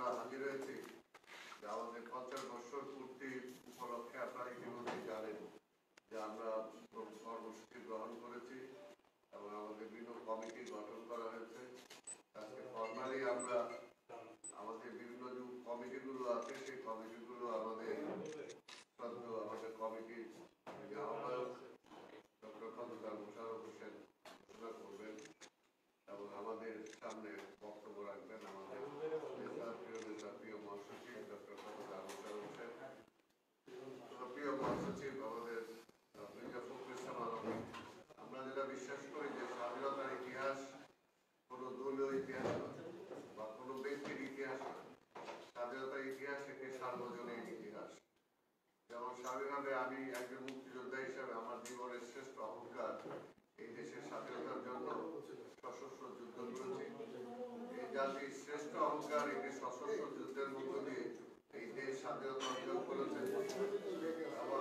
আমরা হাজির হয়েছি যে আমাদের 50 বছর পূর্তি উপলক্ষে আপনারা ইতিমধ্যে জানেন যে আমরা কর্মসূচি গ্রহণ করেছি এবং আমাদের বিভিন্ন কমিটি গঠন করা হয়েছে। আজকে ফর্মালি আমরা আমাদের বিভিন্ন যে কমিটিগুলো আছে সেই কমিটিগুলো আমাদের কমিটির আহ্বায়ক ডক্টর খন্দকার মোশাররফ হোসেন ঘোষণা করবেন এবং আমাদের সামনে বক্তব্য রাখবেন আমাদের প্রিয় মহাসচিব ডক্টর খন্দকার মোশাররফ হোসেন, প্রিয় মহাসচিব আমাদের মির্জা ফখরুল ইসলাম আলমগীর। আমরা যেটা বিশ্বাস করি যে স্বাধীনতার ইতিহাস কোনো দলীয় ইতিহাস বা কোনো ব্যক্তির ইতিহাস, স্বাধীনতার ইতিহাস একটি সার্বজনীন ইতিহাস। যেমন স্বাধীনভাবে আমি একজন মুক্তিযোদ্ধা হিসেবে আমার জীবনের শ্রেষ্ঠ অহংকার এই দেশের স্বাধীনতার জন্য সশস্ত্র যুদ্ধ করেছি। এই জাতির শ্রেষ্ঠ অহংকার একটি সশস্ত্র যুদ্ধের মধ্য দিয়ে এই দেশ স্বাধীনতা অর্জন করেছে। এবং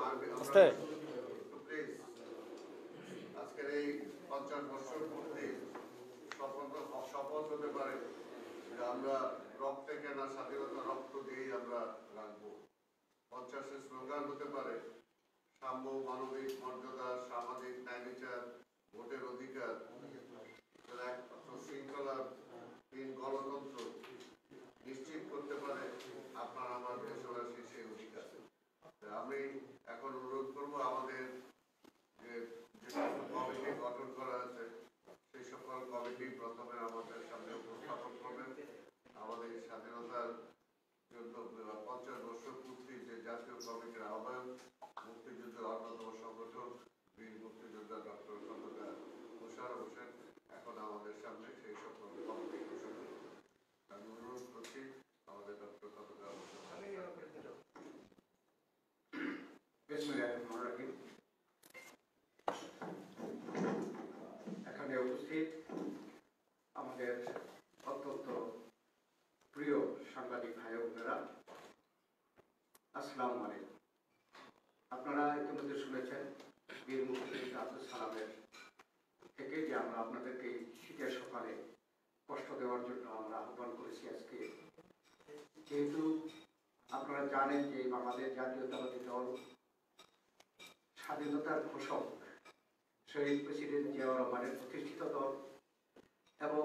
আজকের এই 50 বছর পূর্তি শপথ হতে পারে যে আমরা রক্তে কেনা স্বাধীনতা রক্ত দিয়েই আমরা রাখবো। 50-এর স্লোগান হতে পারে সাম্য, মানবিক মর্যাদা, সামাজিক ন্যায় বিচার, ভোটের অধিকার, শৃঙ্খলা, গণতন্ত্র নিশ্চিত করতে পারে আপনার আমার দেশবাসী সেই অধিকার। আমি এখন অনুরোধ করবো আমাদের যে কমিটি গঠন করা আছে সেই সকল কমিটি প্রথমে আমাদের সামনে উপস্থাপন করবেন আমাদের স্বাধীনতার জন্য 50 বছর পূর্তি যে জাতীয় কমিটির আহ্বায়ক, মুক্তিযুদ্ধের অন্যতম সংগঠক বীর মুক্তিযোদ্ধা ডক্টর খন্দকার মোশাররফ হোসেন এখন আমাদের সামনে সেই সকল কমিটি ঘোষণা করবেন। আমি অনুরোধ করছি আমাদের ডক্টর খন্দকার এখানে উপস্থিত আমাদের অত্যন্ত প্রিয় সাংবাদিক ভাই বোনেরা, আসসালামু আলাইকুম। আপনারা ইতিমধ্যে শুনেছেন বীর মুক্তিযোদ্ধা আব্দুল সালামের থেকে যে আমরা আপনাদেরকে শীতের সকালে কষ্ট দেওয়ার জন্য আমরা আহ্বান করেছি। আজকে যেহেতু আপনারা জানেন যে বাংলাদেশ জাতীয়তাবাদী দল স্বাধীনতার ঘোষক শহীদ প্রেসিডেন্ট জিয়াউর রহমানের প্রতিষ্ঠিত দল এবং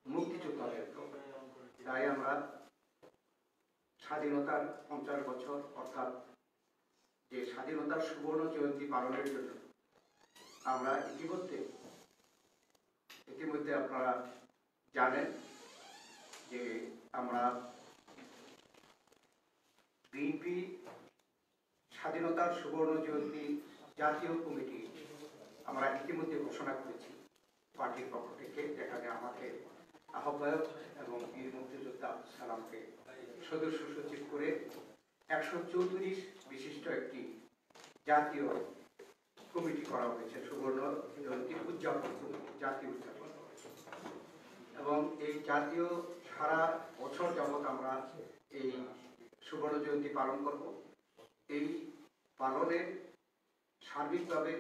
মুক্তিযোদ্ধাদের দল, তাই আমরা স্বাধীনতার 50 বছর অর্থাৎ যে স্বাধীনতার সুবর্ণ জয়ন্তী পালনের জন্য আমরা ইতিমধ্যে আপনারা জানেন যে আমরা বিএনপি স্বাধীনতার সুবর্ণ জয়ন্তী জাতীয় কমিটি আমরা ইতিমধ্যে ঘোষণা করেছি পার্টির পক্ষ থেকে, যেখানে আমাকে আহ্বায়ক এবং বীর মুক্তিযোদ্ধা আব্দুল সালামকে সদস্য সচিব করে 134 বিশিষ্ট একটি জাতীয় কমিটি করা হয়েছে, সুবর্ণ জয়ন্তী উদযাপন কমিটি, জাতীয় উদযাপন। এবং এই জাতীয় সারা বছর যাবৎ আমরা এই সুবর্ণ জয়ন্তী পালন করব। এই পালনের সার্বিকভাবে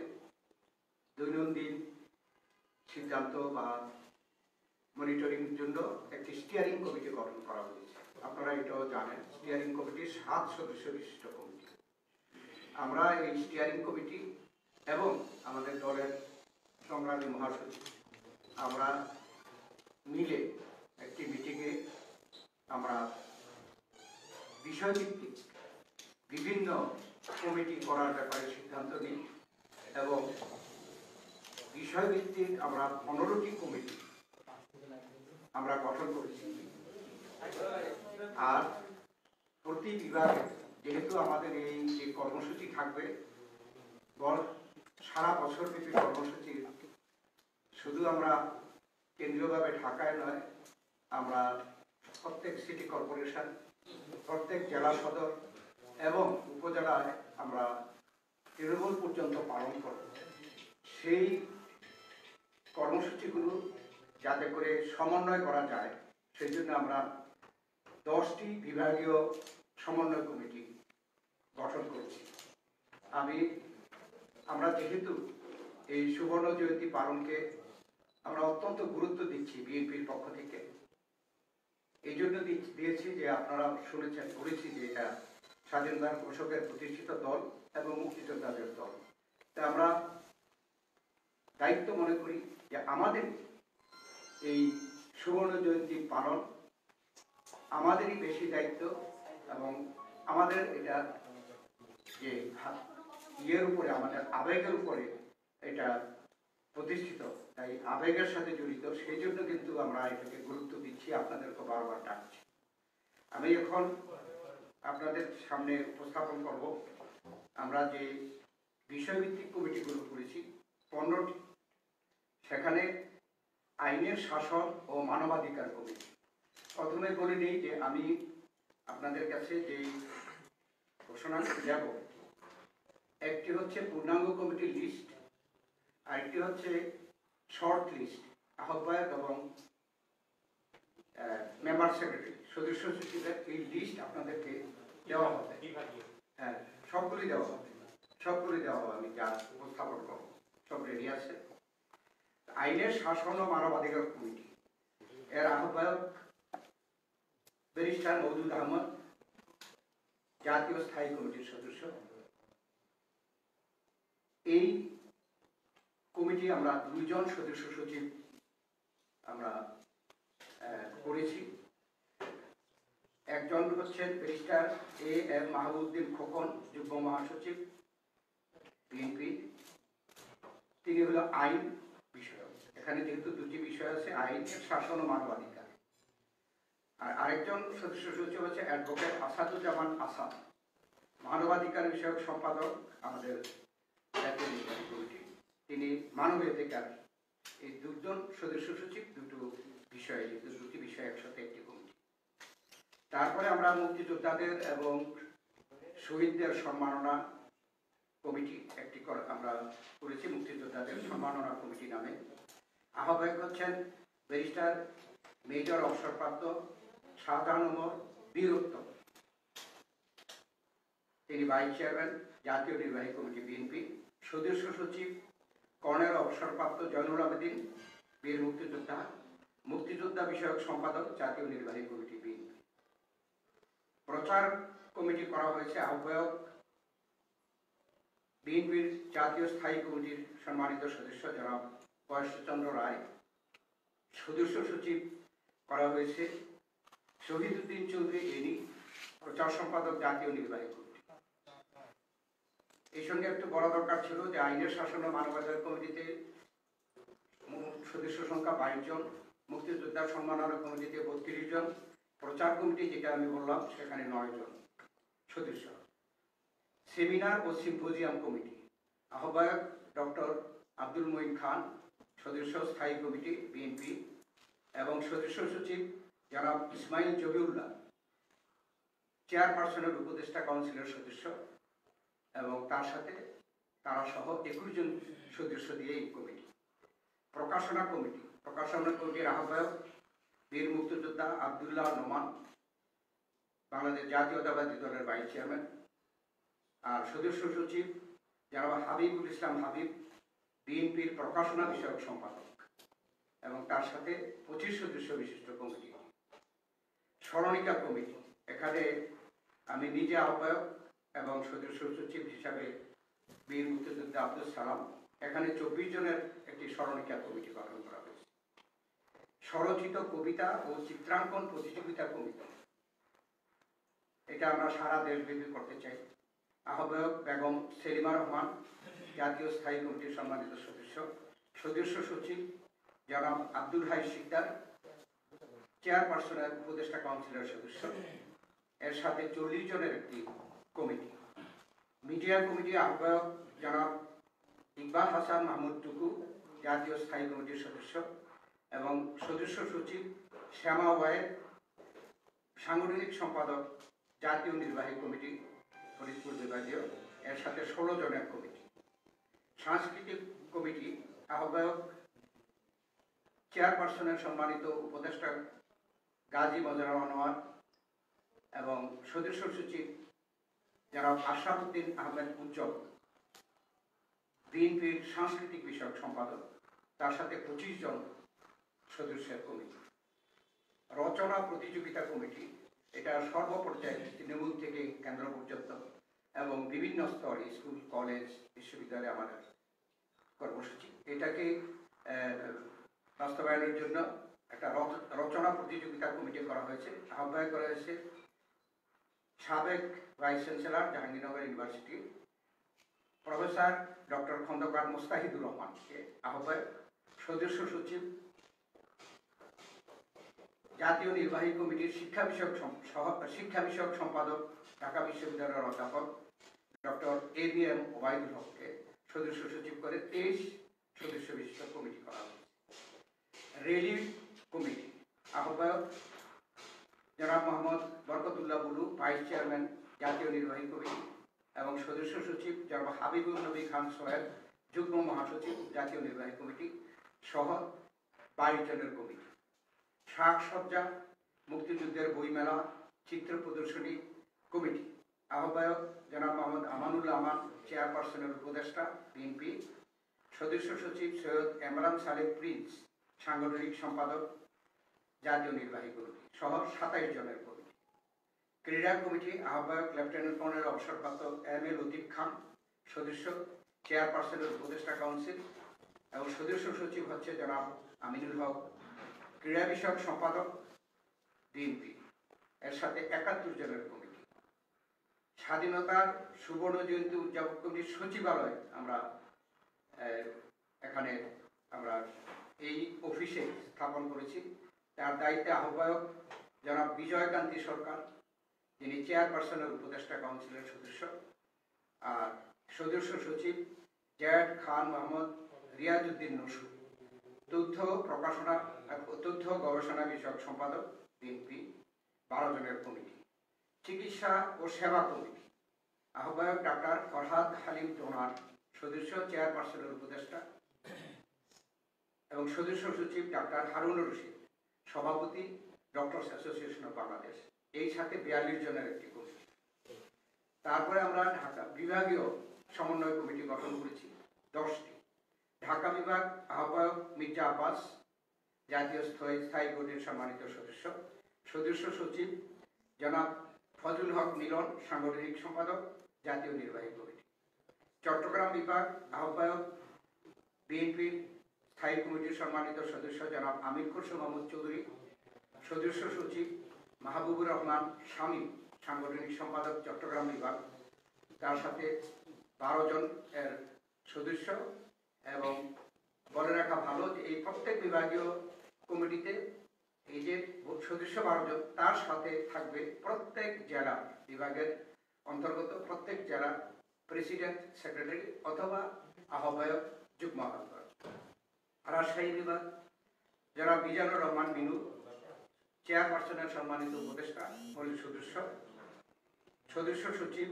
দৈনন্দিন সিদ্ধান্ত বা মনিটরিং জন্য একটি স্টিয়ারিং কমিটি গঠন করা হয়েছে। আপনারা এটাও জানেন, স্টিয়ারিং কমিটি 7 সদস্য বিশিষ্ট কমিটি। আমরা এই স্টিয়ারিং কমিটি এবং আমাদের দলের সংগ্রামী মহাসচিব আমরা মিলে একটি মিটিংয়ে আমরা বিষয়ভিত্তিক বিভিন্ন কমিটি করার ব্যাপারে সিদ্ধান্ত নিই এবং বিষয়ভিত্তিক আমরা 15টি কমিটি আমরা গঠন করেছি। আর প্রতি বিভাগে যেহেতু আমাদের এই যে কর্মসূচি থাকবে সারা বছরব্যাপী কর্মসূচি, শুধু আমরা কেন্দ্রীয়ভাবে ঢাকায় নয়, আমরা প্রত্যেক সিটি কর্পোরেশন, প্রত্যেক জেলা সদর এবং উপজেলায় আমরা তৃণমূল পর্যন্ত পালন করব। সেই কর্মসূচিগুলো যাতে করে সমন্বয় করা যায় সেই জন্য আমরা 10টি বিভাগীয় সমন্বয় কমিটি গঠন করছি। আমরা যেহেতু এই সুবর্ণ জয়ন্তী পালনকে আমরা অত্যন্ত গুরুত্ব দিচ্ছি বিএনপির পক্ষ থেকে, এই জন্য দিয়েছি যে আপনারা শুনেছেন, বলেছি যে এটা স্বাধীনতার ঘোষকের প্রতিষ্ঠিত দল এবং মুক্তিযোদ্ধাদের দল। তা আমরা দায়িত্ব মনে করি যে আমাদের এই সুবর্ণ জয়ন্তী পালন আমাদেরই বেশি দায়িত্ব, এবং আমাদের এটা যে ইয়ের উপরে, আমাদের আবেগের উপরে এটা প্রতিষ্ঠিত, তাই আবেগের সাথে জড়িত, সেই জন্য কিন্তু আমরা এটাকে গুরুত্ব দিচ্ছি, আপনাদেরকে বারবার ডাকছি। আমি এখন আপনাদের সামনে উপস্থাপন করব আমরা যে বিষয়ভিত্তিক কমিটিগুলো করেছি 15টি। সেখানে আইনের শাসন ও মানবাধিকার কমিটি। প্রথমে বলে নিই যে আমি আপনাদের কাছে যে ঘোষণা দেব, একটি হচ্ছে পূর্ণাঙ্গ কমিটির লিস্ট, আরেকটি হচ্ছে শর্ট লিস্ট, আহ্বায়ক এবং মেম্বার সেক্রেটারি, সদস্য সচিবের এই লিস্ট আপনাদেরকে দেওয়া হবে। হ্যাঁ, সবগুলি দেওয়া হবে, আমি যা উপস্থাপন করব সব রেডি আছে। আইনের শাসন ও মানবাধিকার কমিটি, এর আহ্বায়ক ব্যারিস্টার মওদুদ আহমদ, জাতীয় স্থায়ী কমিটির সদস্য। এই কমিটি আমরা 2 জন সদস্য সচিব আমরা করেছি। একজন হচ্ছেন ব্যারিস্টার A.M. মাহবুবউদ্দিন খোকন, যুগ্ম মহাসচিব বিএনপি। তিনি হলো আইন বিষয়ক। এখানে যেহেতু 2টি বিষয় আছে, আইনের শাসন ও মানবাধিকার। আর আরেকজন সদস্য সচিব হচ্ছে অ্যাডভোকেট আসাদুজ্জামান আসাদ, মানবাধিকার বিষয়ক সম্পাদক আমাদের জাতীয় নির্বাহী কমিটি। তিনি মানবাধিকার। এই 2 জন সদস্য সচিব, 2টি বিষয় একসাথে একটি কমিটি। তারপরে আমরা মুক্তিযোদ্ধাদের এবং শহীদদের সম্মাননা কমিটি একটি আমরা করেছি, মুক্তিযোদ্ধাদের সম্মাননা কমিটি নামে। আহ্বায়ক হচ্ছেন ব্যারিস্টার মেজর অবসরপ্রাপ্ত শাহজাহান ওমর বীর উত্তম, তিনি ভাইস চেয়ারম্যান, জাতীয় নির্বাহী কমিটি বিএনপি। সদস্য সচিব কর্নেল অবসরপ্রাপ্ত জয়নুল আবেদিন, বীর মুক্তিযোদ্ধা, মুক্তিযোদ্ধা বিষয়ক সম্পাদক, জাতীয় নির্বাহী কমিটি বিএনপি। প্রচার কমিটি করা হয়েছে, আহ্বায়ক বিএনপির জাতীয় স্থায়ী কমিটির সম্মানিত সদস্য জনাব বয়সচন্দ্র রায়। সদস্য সচিব করা হয়েছে শহীদ উদ্দিন চৌধুরী এনি, প্রচার সম্পাদক, জাতীয় নির্বাহী কমিটি। এই সঙ্গে একটু বলা দরকার ছিল যে আইনের শাসন ও মানবাধিকার কমিটিতে সদস্য সংখ্যা 22 জন, মুক্তিযোদ্ধা সম্মাননা কমিটিতে 32 জন, প্রচার কমিটি যেটা আমি বললাম সেখানে 9 জন সদস্য। সেমিনার ও সিম্পোজিয়াম কমিটি, আহ্বায়ক ডক্টর আব্দুল মঈন খান, সদস্য স্থায়ী কমিটি বিএনপি, এবং সদস্য সচিব জনাব ইসমাইল জবিউল্লাহ, চেয়ারপারসনের উপদেষ্টা কাউন্সিলের সদস্য, এবং তার সাথে তারা সহ 21 জন সদস্য দিয়ে এই কমিটি। প্রকাশনা কমিটির আহ্বায়ক বীর মুক্তিযোদ্ধা আব্দুল্লাহ নোমান, বাংলাদেশ জাতীয়তাবাদী দলের ভাইস চেয়ারম্যান। আর সদস্য সচিব জনাব হাবিবুল ইসলাম হাবিব, বিএনপির প্রকাশনা বিষয়ক সম্পাদক, এবং তার সাথে 25 সদস্য বিশিষ্ট কমিটি। স্মরণিকা কমিটি, এখানে আমি নিজে আহ্বায়ক এবং সদস্য সচিব হিসাবে বীর মুক্তিযোদ্ধা আব্দুল সালাম। এখানে 24 জনের একটি স্মরণিকা কমিটি গঠন করা হয়েছে। স্বরচিত কবিতা ও চিত্রাঙ্কন প্রতিযোগিতা কমিটি, এটা আমরা সারা দেশব্যাপী করতে চাই। আহ্বায়ক বেগম সেলিমা রহমান, জাতীয় স্থায়ী কমিটির সম্মানিত সদস্য। সদস্য সচিব জনাব আব্দুল হাই শিকদার, চেয়ারপারসনের উপদেষ্টা কাউন্সিলের সদস্য। এর সাথে 40 জনের একটি কমিটি। মিডিয়া কমিটি, আহ্বায়ক জনাব ইকবাল হাসান মাহমুদ টুকু, জাতীয় স্থায়ী কমিটির সদস্য, এবং সদস্য সচিব শ্যামা ওয়াহেদ, সাংগঠনিক সম্পাদক, জাতীয় নির্বাহী কমিটি ফরিদপুর বিভাগীয়। এর সাথে 16 জনের কমিটি। সাংস্কৃতিক কমিটি, আহ্বায়ক চেয়ারপারসনের সম্মানিত উপদেষ্টা গাজী মজরুল আনোয়ার, এবং সদস্য সচিব জনাব আশরাফুদ্দিন আহমেদ উজ্জ্বল, বিএনপির সাংস্কৃতিক বিষয়ক সম্পাদক, তার সাথে 25 জন সদস্যের কমিটি। রচনা প্রতিযোগিতা কমিটি, এটা সর্বপর্যায়ে তৃণমূল থেকে কেন্দ্র পর্যন্ত এবং বিভিন্ন স্তরে স্কুল, কলেজ, বিশ্ববিদ্যালয়ে আমাদের কর্মসূচি। এটাকে বাস্তবায়নের জন্য একটা রচনা প্রতিযোগিতা কমিটি করা হয়েছে। আহ্বায়ক করা হয়েছে সাবেক vice chancellor Jahangirnagar university professor doctor Khondokar Mustahidur রহমানকে আহ্বায়ক, সদস্য সচিব জাতীয় নির্বাহী কমিটির শিক্ষা বিষয়ক সম্পাদক ঢাকা বিশ্ববিদ্যালয়ের অধ্যাপক ডক্টর ABM ওবায়দুল হককে সদস্য সচিব করে 23 সদস্য বিশিষ্ট কমিটি করা হয়েছে। রেলি কমিটি আহ্বায়ক জনাব মোহাম্মদ বরকতুল্লাহ বুলু, ভাইস চেয়ারম্যান জাতীয় নির্বাহী কমিটি, এবং সদস্য সচিব জনাব হাবিবুল নবী খান সোহেল, যুগ্ম মহাসচিব জাতীয় নির্বাহী কমিটি সহ 22 জনের কমিটি। সাজসজ্জা, মুক্তিযুদ্ধের বইমেলা, চিত্র প্রদর্শনী কমিটি আহ্বায়ক জনাব মোহাম্মদ আমানুল্লাহ আমান, চেয়ারপারসনের উপদেষ্টা বিএনপি, সদস্য সচিব সৈয়দ এমরান সালেহ প্রিন্স, সাংগঠনিক সম্পাদক জাতীয় নির্বাহী কমিটি সহ 27 জনের কমিটি। ক্রীড়া কমিটি আহ্বায়ক লেফটেন্যান্ট কর্নেল অবসরপ্রাপ্ত MA লতিফ খান, সদস্য চেয়ারপারসনের উপদেষ্টা কাউন্সিল, এবং সদস্য সচিব হচ্ছে জনাব আমিনুল হক, ক্রীড়া বিষয়ক সম্পাদক বিএনপি, এর সাথে 71 জনের কমিটি। স্বাধীনতার সুবর্ণ জয়ন্তী উদযাপন কমিটির সচিবালয় আমরা এই অফিসে স্থাপন করেছি। তার দায়িত্বে আহ্বায়ক জনাব বিজয়কান্তি সরকার, যিনি চেয়ারপারসনের উপদেষ্টা কাউন্সিলের সদস্য, আর সদস্য সচিব জায়েদ খান মোহাম্মদ রিয়াজউদ্দিন নসু, তথ্য গবেষণা বিষয়ক সম্পাদক বিএনপি, 12 জনের কমিটি। চিকিৎসা ও সেবা কমিটি আহ্বায়ক ডাক্তার ফরহাদ হালিম টোনার, সদস্য চেয়ারপারসনের উপদেষ্টা, এবং সদস্য সচিব ডাক্তার হারুনুর রশিদ, সভাপতি ডক্টরস অ্যাসোসিয়েশন অফ বাংলাদেশ, এই সাথে 42 জনের একটি কমিটি। তারপরে আমরা ঢাকা বিভাগীয় সমন্বয় কমিটি গঠন করেছি 10টি। ঢাকা বিভাগ আহ্বায়ক মির্জা আব্বাস, জাতীয় স্থায়ী বোর্ডের সম্মানিত সদস্য, সদস্য সচিব জনাব ফজলুল হক মিলন, সাংগঠনিক সম্পাদক জাতীয় নির্বাহী কমিটি। চট্টগ্রাম বিভাগ আহ্বায়ক বিএনপির স্থায়ী কমিটির সম্মানিত সদস্য জনাব আমির খসরু মাহমুদ চৌধুরী, সদস্য সচিব মাহবুবুর রহমান শামীম, সাংগঠনিক সম্পাদক চট্টগ্রাম বিভাগ, তার সাথে 12 জন এর সদস্য। এবং বলে রাখা ভালো যে এই প্রত্যেক বিভাগীয় কমিটিতে এই যে সদস্য 12 জন, তার সাথে থাকবে প্রত্যেক জেলা বিভাগের অন্তর্গত প্রত্যেক জেলার প্রেসিডেন্ট, সেক্রেটারি অথবা আহ্বায়ক, যুগ্ম আহ্বায়ক। রাজশাহী বিভাগ জনাব মিজানুর রহমান মিনু, চেয়ারপারসনের সম্মানিত উপদেষ্টা মূল সদস্য, সদস্য সচিব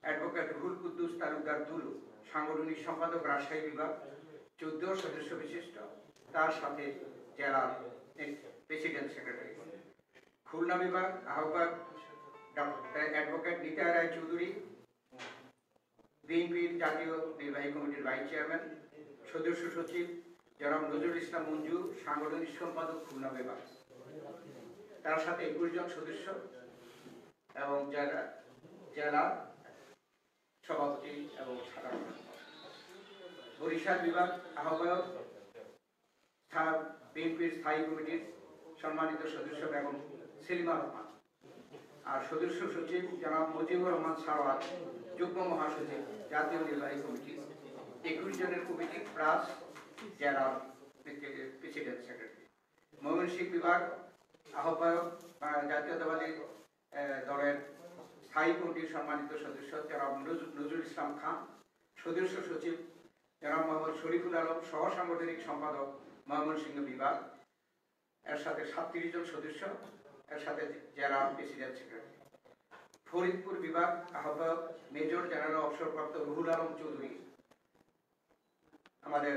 অ্যাডভোকেট রুহুল কুদ্দুস তালুকদার দুলু, সাংগঠনিক সম্পাদক রাজশাহী বিভাগ, 14 সদস্য বিশিষ্ট, তার সাথে জেলার প্রেসিডেন্ট, সেক্রেটারি। খুলনা বিভাগ আহ্বায়ক অ্যাডভোকেট নিতা রায় চৌধুরী, বিএনপির জাতীয় নির্বাহী কমিটির ভাইস চেয়ারম্যান, সদস্য সচিব জনাব নজরুল ইসলাম মঞ্জু, সাংগঠনিক সম্পাদক খুলনা বিভাগ, তার সাথে 21 জন সদস্য, এবং জেলা সভাপতি এবং সাধারণ। বরিশাল বিভাগ আহ্বায়ক বিএনপির স্থায়ী কমিটির সম্মানিত সদস্য বেগম সেলিমা রহমান, আর সদস্য সচিব জনাব মুজিবুর রহমান সারোয়ার, যুগ্ম মহাসচিব জাতীয় নির্বাহী কমিটি, 21 জনের কমিটি প্লাস জেলার প্রেসিডেন্ট, সেক্রেটারি। ময়মনসিংহ বিভাগ আহ্বায়ক জাতীয়তাবাদী দলের স্থায়ী কমিটির সম্মানিত সদস্য জনাব নজরুল ইসলাম খান, সদস্য সচিব জনাব মোহাম্মদ শরীফুল আলম, সহ সাংগঠনিক সম্পাদক ময়মনসিংহ বিভাগ, এর সাথে 37 জন সদস্য, এর সাথে জেলা প্রেসিডেন্ট, সেক্রেটারি। ফরিদপুর বিভাগ আহ্বায়ক মেজর জেনারেল অবসরপ্রাপ্ত রুহুল আলম চৌধুরী, আমাদের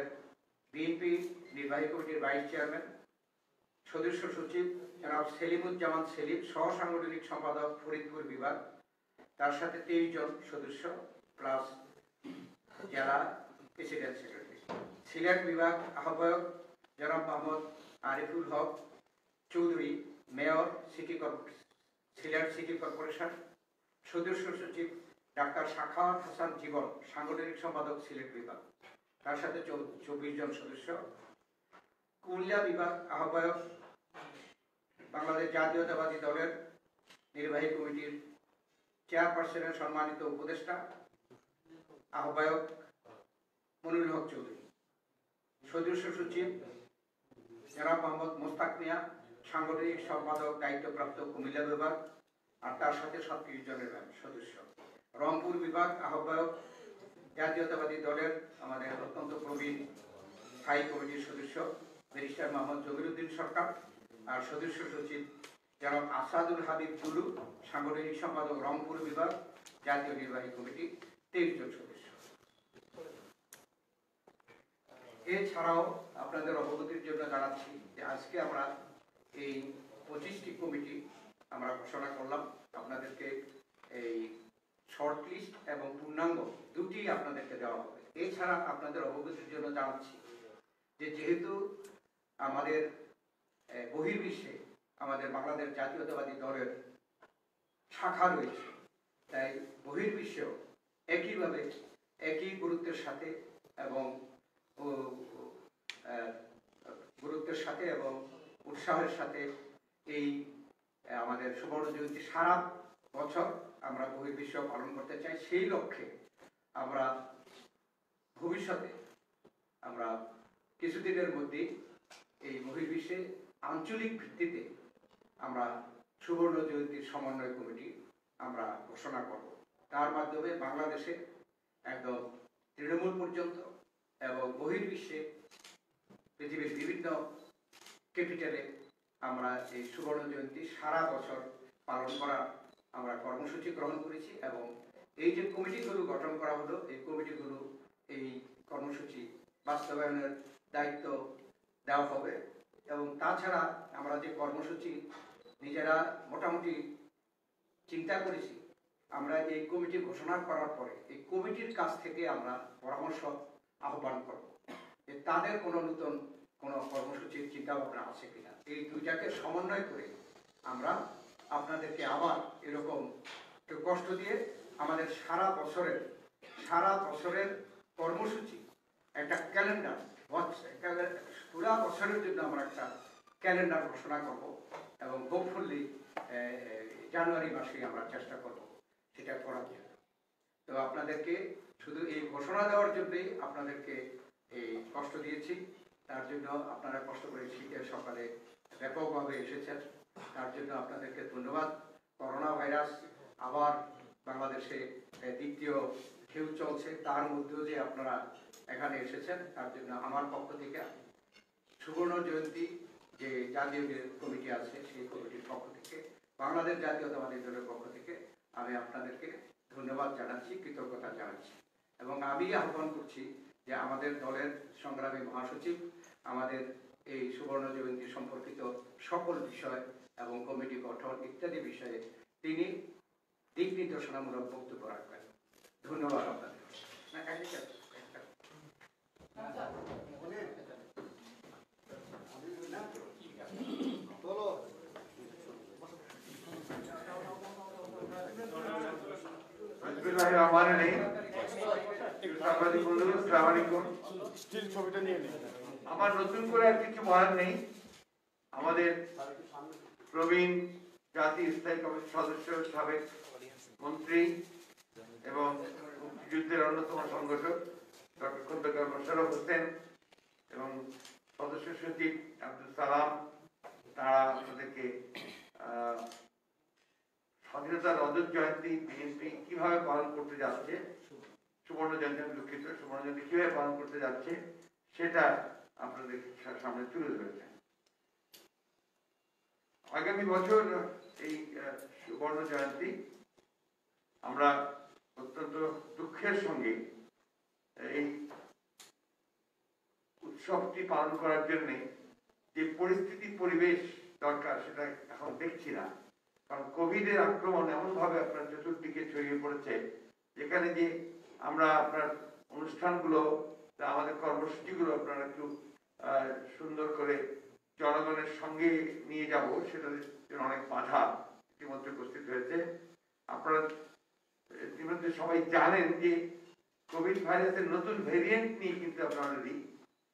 বিএনপি নির্বাহী কমিটির ভাইস চেয়ারম্যান, সদস্য সচিব জনাব সেলিমুজ্জামান সেলিম, সহ সাংগঠনিক সম্পাদক ফরিদপুর বিভাগ, তার সাথে 23 জন সদস্য প্লাস জেলা প্রেসিডেন্ট, সেক্রেটারি। সিলেট বিভাগ আহ্বায়ক জনাব মোহাম্মদ আরিফুল হক চৌধুরী, সিলেট সিটি কর্পোরেশন, সদস্য সচিব ডাক্তার সাখাওয়াত হাসান জীবন, সাংগঠনিক সম্পাদক সিলেট বিভাগ, তার সাথে 24 জন সদস্য। কুমিল্লা বিভাগ আহ্বায়ক বাংলাদেশ জাতীয়তাবাদী দলের নির্বাহী কমিটির চেয়ারপারসনের সম্মানিত উপদেষ্টা আহ্বায়ক মনিরুল হক চৌধুরী, সদস্য সচিব জনাব মোহাম্মদ মোস্তাক মিয়া, সাংগঠনিক সম্পাদক দায়িত্বপ্রাপ্ত কুমিল্লা বিভাগ, আর তার সাথে 37 জনের সদস্য। রংপুর বিভাগ আহ্বায়ক জাতীয়তাবাদী দলের আমাদের অত্যন্ত প্রবীণ স্থায়ী কমিটির সদস্য ব্যারিস্টার মোহাম্মদ জমিরুদ্দিন সরকার, আর সদস্য সচিব জনাব আসাদুল হাবিব টুলু, সাংগঠনিক সম্পাদক রংপুর বিভাগ জাতীয় নির্বাহী কমিটি, 23 জন সদস্য। এছাড়াও আপনাদের অবগতির জন্য জানাচ্ছি যে আজকে আমরা এই 25টি কমিটি আমরা ঘোষণা করলাম। আপনাদেরকে এই শর্ট লিস্ট এবং পূর্ণাঙ্গ দুটি আপনাদেরকে দেওয়া হবে। এছাড়া আপনাদের অবগতির জন্য জানাচ্ছি যে যেহেতু আমাদের বহির্বিশ্বে আমাদের বাংলাদেশ জাতীয়তাবাদী দলের শাখা রয়েছে, তাই বহির্বিশ্বেও একইভাবে একই গুরুত্বের সাথে এবং উৎসাহের সাথে এই আমাদের সুবর্ণ জয়ন্তী সারা বছর আমরা বহির্বিশ্ব পালন করতে চাই। সেই লক্ষ্যে আমরা ভবিষ্যতে আমরা কিছুদিনের মধ্যে এই বহির্বিশ্বে আঞ্চলিক ভিত্তিতে আমরা সুবর্ণ জয়ন্তীর সমন্বয় কমিটি আমরা ঘোষণা করব। তার মাধ্যমে বাংলাদেশে একদম তৃণমূল পর্যন্ত এবং বহির্বিশ্বে পৃথিবীর বিভিন্ন ক্যাপিটালে আমরা এই সুবর্ণ জয়ন্তী সারা বছর পালন করার আমরা কর্মসূচি গ্রহণ করেছি এবং এই যে কমিটিগুলো গঠন করা হলো, এই কমিটিগুলো এই কর্মসূচি বাস্তবায়নের দায়িত্ব দেওয়া হবে। এবং তাছাড়া আমরা যে কর্মসূচি নিজেরা মোটামুটি চিন্তা করেছি, আমরা এই কমিটি ঘোষণা করার পরে এই কমিটির কাছ থেকে আমরা পরামর্শ আহ্বান করব যে তাদের কোনো নতুন কোনো কর্মসূচির চিন্তা ভাবনা আছে কিনা। এই দুইটাকে সমন্বয় করে আমরা আপনাদেরকে আবার এরকম একটু কষ্ট দিয়ে আমাদের সারা বছরের কর্মসূচি একটা ক্যালেন্ডার, পুরা বছরের জন্য আমরা একটা ক্যালেন্ডার ঘোষণা করব এবং হোপফুলি জানুয়ারি মাসে আমরা চেষ্টা করব সেটা করার জন্য। তো আপনাদেরকে শুধু এই ঘোষণা দেওয়ার জন্যই আপনাদেরকে এই কষ্ট দিয়েছি। তার জন্য আপনারা কষ্ট করে শীতের সকালে ব্যাপকভাবে এসেছেন, তার জন্য আপনাদেরকে ধন্যবাদ। করোনা ভাইরাস আবার বাংলাদেশে দ্বিতীয় ঢেউ চলছে, তার মধ্যেও যে আপনারা এখানে এসেছেন তার জন্য আমার পক্ষ থেকে সুবর্ণ জয়ন্তী যে জাতীয় কমিটি আছে সেই কমিটির পক্ষ থেকে, বাংলাদেশ জাতীয়তাবাদী দলের পক্ষ থেকে আমি আপনাদেরকে ধন্যবাদ জানাচ্ছি, কৃতজ্ঞতা জানাচ্ছি। এবং আমি আহ্বান করছি যে আমাদের দলের সংগ্রামী মহাসচিব আমাদের এই সুবর্ণ জয়ন্তী সম্পর্কিত সকল বিষয় এবং কমিটি গঠন ইত্যাদি বিষয়ে তিনি দিক নির্দেশনামূলক বক্তব্য রাখবেন। ধন্যবাদ আপনাদের। আমার নতুন করে আর কিছু বলার নেই। আমাদের প্রবীণ জাতীয় স্থায়ী কমিটির সদস্য, সাবেক মন্ত্রী এবং মুক্তিযুদ্ধের অন্যতম সংগঠক ডক্টর খন্দকার মোশাররফ হোসেন এবং সদস্য সচিব আব্দুল সালাম, তারা আমাদেরকে স্বাধীনতার রজত জয়ন্তী বিএনপি কিভাবে পালন করতে যাচ্ছে, সুবর্ণ জয়ন্তী, আমি দুঃখিত, সুবর্ণ জয়ন্তী কিভাবে পালন করতে যাচ্ছে সেটা আপনাদের সামনে তুলে ধরেছেন। আগামী বছর এই সুবর্ণ জয়ন্তী আমরা অত্যন্ত দুঃখের সঙ্গে এই উৎসবটি পালন করার জন্য যে পরিস্থিতি পরিবেশ দরকার সেটা এখন দেখছি না। কারণ কোভিডের আক্রমণ এমনভাবে আপনার চতুর্দিকে ছড়িয়ে পড়েছে, যেখানে যে আমরা আপনার অনুষ্ঠানগুলো, আমাদের কর্মসূচিগুলো আপনারা একটু সুন্দর করে জনগণের সঙ্গে নিয়ে যাব সেটার জন্য অনেক বাধা ইতিমধ্যে উপস্থিত হয়েছে। আপনারা ইতিমধ্যে সবাই জানেন যে কোভিড ভাইরাসের নতুন ভেরিয়েন্ট নিয়ে কিন্তু আপনারা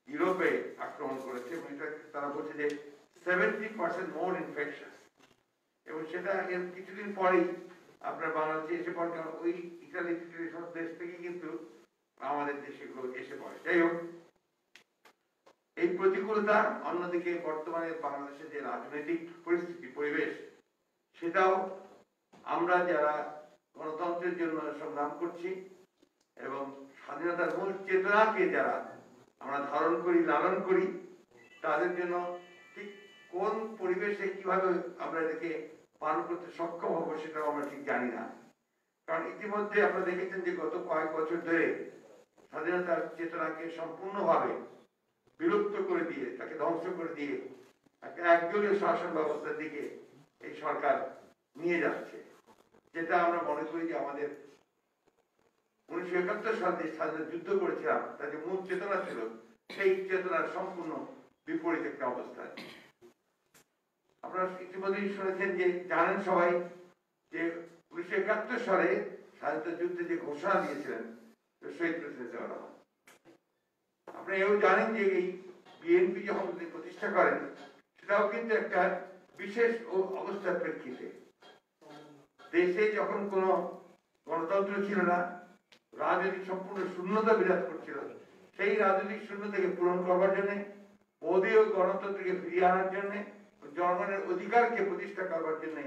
ইউরোপে আক্রমণ করেছে এবং এটা তারা বলছে যে 70% মোর ইনফেকশন, এবং সেটা এর কিছুদিন পরেই আপনার বাংলাদেশে এসে পড়ে, কারণ ওই ইটালি সব দেশ থেকে কিন্তু আমাদের দেশে এসে পড়ে। যাই হোক, এই প্রতিকূলতা, অন্যদিকে বর্তমানে বাংলাদেশের যে রাজনৈতিক পরিস্থিতি পরিবেশ, সেটাও আমরা যারা গণতন্ত্রের জন্য সংগ্রাম করছি এবং স্বাধীনতার মূল চেতনাকে যারা আমরা ধারণ করি, লালন করি, তাদের জন্য ঠিক কোন পরিবেশে কিভাবে আমরা এটাকে পালন করতে সক্ষম হবো সেটাও আমরা ঠিক জানি না। কারণ ইতিমধ্যে আপনারা দেখেছেন যে গত কয়েক বছর ধরে স্বাধীনতার চেতনাকে সম্পূর্ণভাবে বিলুপ্ত করে দিয়ে, তাকে ধ্বংস করে দিয়ে একটা একদলীয় শাসন ব্যবস্থার দিকে এই সরকার নিয়ে যাচ্ছে, যেটা আমরা মনে করি যে আমাদের 1971 সালে যে স্বাধীনতা যুদ্ধ করেছিলাম তার যে মূল চেতনা ছিল, সেই চেতনার সম্পূর্ণ বিপরীত একটা অবস্থা। আপনারা ইতিমধ্যেই শুনেছেন যে, জানেন সবাই যে 1971 সালে স্বাধীনতা যুদ্ধে যে ঘোষণা দিয়েছিলেন শহীদ প্রেসিডেন্ট জিয়াউর রহমান। আপনি এও জানেন যে এই বিএনপি যখন প্রতিষ্ঠা করেন, সেটাও কিন্তু একটা বিশেষ অবস্থার প্রেক্ষিতে। দেশে যখন কোনো গণতন্ত্র ছিল না, রাজনৈতিক সম্পূর্ণ শূন্যতা বিরাজ করছিল, সেই রাজনৈতিক শূন্যতাকে পূরণ করবার জন্য, বদীয় গণতন্ত্রকে ফিরিয়ে আনার জন্য, জনগণের অধিকারকে প্রতিষ্ঠা করবার জন্য,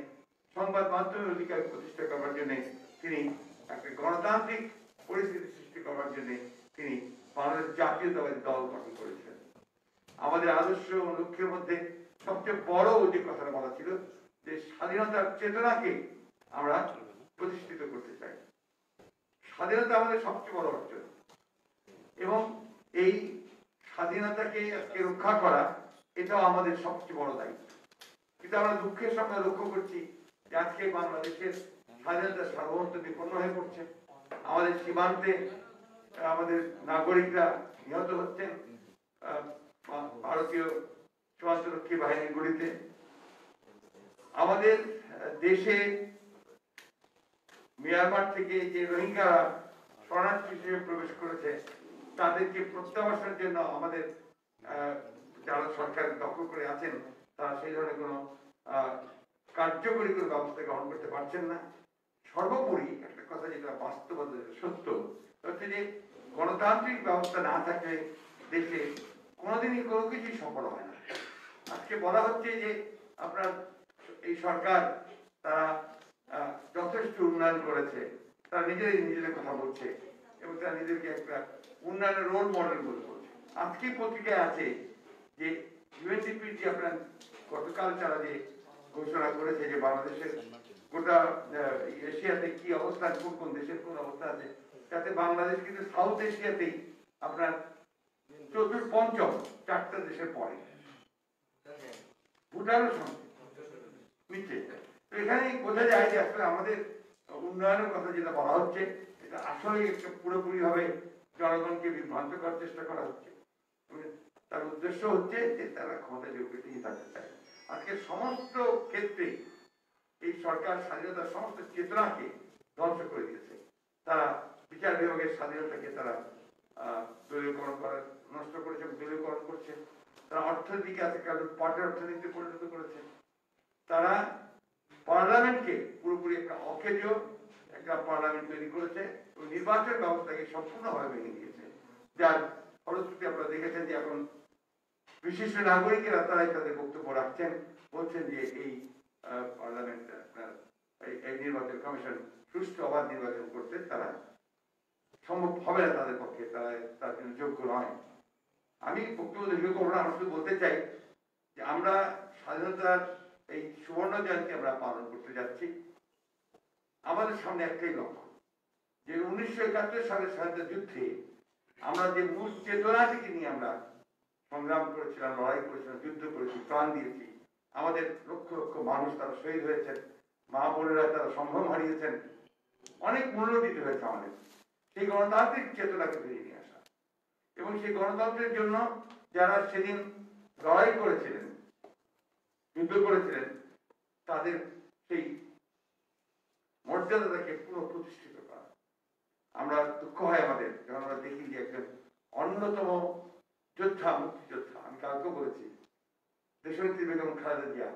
সংবাদ মাধ্যমের অধিকারকে প্রতিষ্ঠা করবার জন্য তিনি একটা গণতান্ত্রিক পরিস্থিতি সৃষ্টি করবার জন্য তিনি বাংলাদেশ জাতীয়তাবাদী দল গঠন করেছিলেন। আমাদের আদর্শ ও লক্ষ্যের মধ্যে সবচেয়ে বড় যে কথাটা বলা ছিল যে স্বাধীনতার চেতনাকে আমরা প্রতিষ্ঠিত করতে চাই। স্বাধীনতা আমাদের সবচেয়ে বড় অর্জন, এবং এই স্বাধীনতাকে আজকে রক্ষা করা এটাও আমাদের সবচেয়ে বড় দায়িত্ব। কিন্তু আমরা দুঃখের সঙ্গে লক্ষ্য করছি যে আজকে বাংলাদেশের স্বাধীনতার সার্বভৌমত্ব বিপন্ন হয়ে পড়ছে। আমাদের সীমান্তে আমাদের নাগরিকরা নিহত হচ্ছেন ভারতীয় সীমান্তরক্ষী বাহিনীর গুলিতে। আমাদের দেশে মিয়ানমার থেকে যে রোহিঙ্গারা শরণার্থী হিসেবে প্রবেশ করেছে, তাদেরকে প্রত্যাবাসনের জন্য আমাদের যারা সরকার দখল করে আছেন, তারা সেই ধরনের কোনো কার্যকরী কোনো ব্যবস্থা গ্রহণ করতে পারছেন না। সর্বোপরি একটা কথা যেটা বাস্তবতা সত্য, হচ্ছে যে গণতান্ত্রিক ব্যবস্থা না থাকলে দেশে কোনোদিনই কোনো কিছুই সফল হয় না। আজকে বলা হচ্ছে যে আপনার এই সরকার তারা যথেষ্ট উন্নয়ন করেছে, তারা নিজেদের কথা বলছে এবং তারা নিজেদেরকে একটা উন্নয়নের রোল মডেল বলে বলছে। আজকে পত্রিকায় আছে যে ইউএনডিপি যে আপনার গতকাল তারা যে ঘোষণা করেছে যে বাংলাদেশের গোটা এশিয়াতে কি অবস্থান, কোন দেশের কোন অবস্থা আছে, তাতে বাংলাদেশ কিন্তু সাউথ এশিয়াতেই আপনার পঞ্চম, 4টা দেশের পরে, ভুটানের সঙ্গে নিচে। তো এখানে বোঝা যায় যে আসলে আমাদের উন্নয়নের কথা যেটা বলা হচ্ছে, এটা আসলে একটা পুরোপুরি ভাবে জনগণকে বিভ্রান্ত করার চেষ্টা করা হচ্ছে। তার উদ্দেশ্য হচ্ছে যে তারা ক্ষমতা টিকে থাকতে চায়। আজকে সমস্ত ক্ষেত্রে এই সরকার স্বাধীনতার সমস্ত চেতনাকে ধ্বংস করে দিয়েছে। তারা বিচার বিভাগের স্বাধীনতাকে তারা দলীয়করণ করার নষ্ট করেছে, দলীয়করণ করছে। তারা অর্থনীতিকে আজকে লুটপাটের অর্থনীতিতে পরিণত করেছে। তারা পার্লামেন্টকে পুরোপুরি একটা অকেজ একটা পার্লামেন্ট তৈরি করেছে এবং নির্বাচন ব্যবস্থাকে সম্পূর্ণভাবে ভেঙে দিয়েছে, যার ফলশ্রুতি আপনারা দেখেছেন যে এখন বিশিষ্ট নাগরিকেরা তারাই তাদের বক্তব্য রাখছেন, বলছেন যে এই পার্লামেন্ট আপনার এই নির্বাচন কমিশন সুষ্ঠু অবাধ নির্বাচন করতে তারা সম্ভব হবে না, তাদের পক্ষে তারা তার জন্য যোগ্য নয়। আমি বক্তব্য দীর্ঘ করবো না, আমি শুধু বলতে চাই যে আমরা স্বাধীনতার এই সুবর্ণ জয়ন্তী আমরা পালন করতে যাচ্ছি। আমাদের সামনে একটাই লক্ষ্য, যে 1971 সালের স্বাধীনতা যুদ্ধে আমরা যে মূল চেতনাটিকে নিয়ে আমরা সংগ্রাম করেছিলাম, লড়াই করেছিলাম, যুদ্ধ করেছি, প্রাণ দিয়েছি, আমাদের লক্ষ লক্ষ মানুষ তারা শহীদ হয়েছেন, মা বোনেরা তারা সম্ভ্রম হারিয়েছেন, অনেক মূল্য দিতে হয়েছে আমাদের সেই গণতান্ত্রিক চেতনাকে ফিরিয়ে নিয়ে আসা। এবং সেই গণতন্ত্রের জন্য যারা সেদিন লড়াই করেছিলেন, যুদ্ধ করেছিলেন তাদের সেই মর্যাদাটাকে পুনঃপ্রতিষ্ঠিত করা। আমরা দুঃখ হয় আমাদের যখন আমরা দেখি যে একজন অন্যতম যোদ্ধা, মুক্তিযোদ্ধা, আমি কালকেও বলেছি, দেশনেত্রী বেগম খালেদা জিয়া,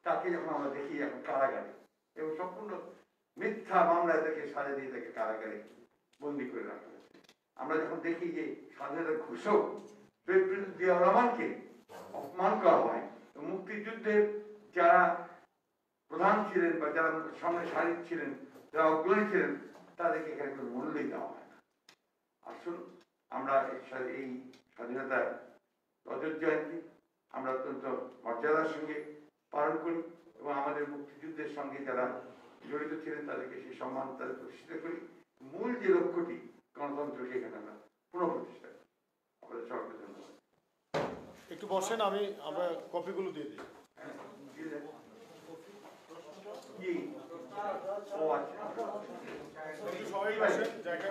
তাকে যখন আমরা দেখি এখন কারাগারে এবং সম্পূর্ণ মিথ্যা মামলায় তাকে সাজা দিয়ে তাকে কারাগারে বন্দি করে রাখা হয়েছে। আমরা যখন দেখি যে স্বাধীনতার ঘোষক প্রেসিডেন্ট জিয়াউর রহমানকে অপমান করা হয়, মুক্তিযুদ্ধের যারা প্রধান ছিলেন বা যারা সামনে সারির ছিলেন, যারা অগ্রণী ছিলেন, তাদেরকে এখানে কোনো মূল্যই দেওয়া হয় না। আসুন আমরা এই স্বাধীনতার রজত জয়ন্তী আমরা অত্যন্ত মর্যাদার সঙ্গে পালন করি এবং আমাদের মুক্তিযুদ্ধের সঙ্গে যারা জড়িত ছিলেন তাদেরকে সেই সম্মান তাদের প্রতিষ্ঠিত করি। মূল যে লক্ষ্যটি গণতন্ত্রকে এখানে আমরা পুনঃপ্রতিষ্ঠা করি। আপনাদের সবাইকে ধন্যবাদ। একটু বসেন, আমরা কপিগুলো দিয়ে দিই। জি, ও আচ্ছা, সবাই বসেন জায়গায়।